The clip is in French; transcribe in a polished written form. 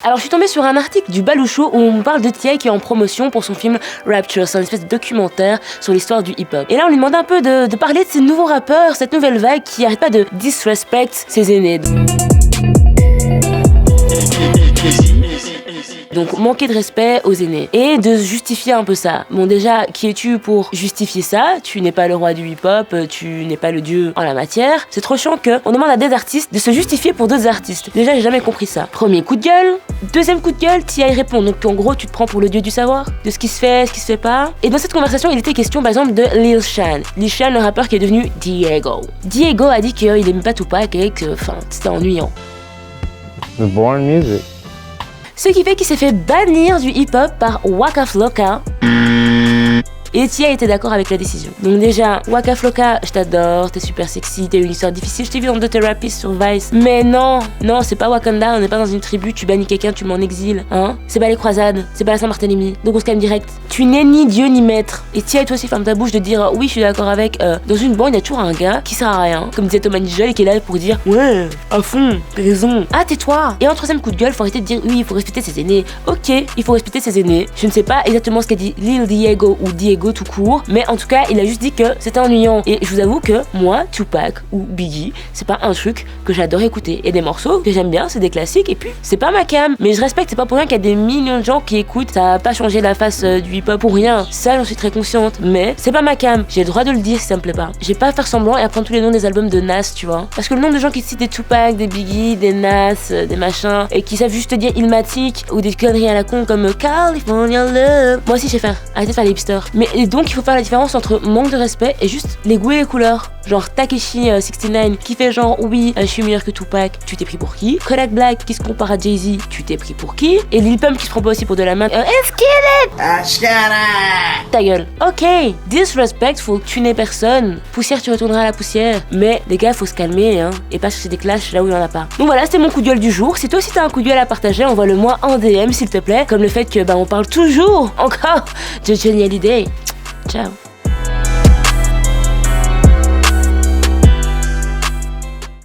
Alors je suis tombée sur un article du Balouchou où on parle de T.I. qui est en promotion pour son film Rapture, c'est une espèce de documentaire sur l'histoire du hip-hop. Et là on lui demandait un peu de parler de ces nouveaux rappeurs, cette nouvelle vague qui arrête pas de disrespect ses aînés. Donc manquer de respect aux aînés et de justifier un peu ça. Bon déjà, qui es-tu pour justifier ça? Tu n'es pas le roi du hip-hop, tu n'es pas le dieu en la matière. C'est trop chiant qu'on demande à des artistes de se justifier pour d'autres artistes. Déjà, j'ai jamais compris ça. Premier coup de gueule, deuxième coup de gueule, T.I. répond. Donc en gros, tu te prends pour le dieu du savoir, de ce qui se fait, ce qui se fait pas. Et dans cette conversation, il était question par exemple de Lil Shan. Lil Shan, le rappeur qui est devenu Diego. Diego a dit qu'il aimait pas Tupac et que c'était ennuyant. The Born Music. Ce qui fait qu'il s'est fait bannir du hip-hop par Waka Flocka. Et T.I. était d'accord avec la décision. Donc déjà, Waka Flocka, je t'adore, t'es super sexy, t'as eu une histoire difficile, je t'ai vu dans The Therapist sur Vice. Mais non, c'est pas Wakanda, on n'est pas dans une tribu, tu bannis quelqu'un, tu mets en exil, hein. C'est pas les croisades, c'est pas la Saint-Barthélemy, donc on se calme direct. Tu n'es ni Dieu ni maître. Et T.I. toi aussi ferme ta bouche de dire oui je suis d'accord avec. Dans une bande, il y a toujours un gars qui sert à rien, comme disait Thomas Nigel, et qui est là pour dire ouais, à fond, t'as raison. Ah tais-toi. Et en troisième coup de gueule, faut arrêter de dire oui, il faut respecter ses aînés. Ok, il faut respecter ses aînés. Je ne sais pas exactement ce qu'a dit Lil Diego ou Diego tout court, mais en tout cas il a juste dit que c'était ennuyant. Et je vous avoue que moi, Tupac ou Biggie, c'est pas un truc que j'adore écouter. Et des morceaux que j'aime bien, c'est des classiques, et puis c'est pas ma cam. Mais je respecte, c'est pas pour rien qu'il y a des millions de gens qui écoutent. Ça a pas changé la face du hip-hop pour rien. Ça j'en suis très consciente, mais c'est pas ma cam. J'ai le droit de le dire si ça me plaît pas. J'ai pas à faire semblant et à prendre tous les noms des albums de Nas, tu vois. Parce que le nombre de gens qui citent des Tupac, des Biggie, des Nas, des machins, et qui savent juste dire Illmatic ou des conneries à la con comme California Love. Moi aussi je sais faire. Arrêtez de faire les hipsters. Mais et donc il faut faire la différence entre manque de respect et juste les goûts et les couleurs. Genre Takeshi 69 qui fait genre oui je suis meilleur que Tupac, tu t'es pris pour qui? Kodak Black qui se compare à Jay-Z, tu t'es pris pour qui? Et Lil Pump qui se prend pas aussi pour de la main. Let's get it! Ta gueule. Ok, disrespectful, tu n'es personne. Poussière, tu retourneras à la poussière. Mais les gars, faut se calmer hein, et pas chercher des clashs là où il y en a pas. Donc voilà, c'était mon coup de gueule du jour. Si toi aussi t'as un coup de gueule à partager, envoie-le moi en DM s'il te plaît. Comme le fait que on parle toujours encore de Johnny Hallyday. Ciao.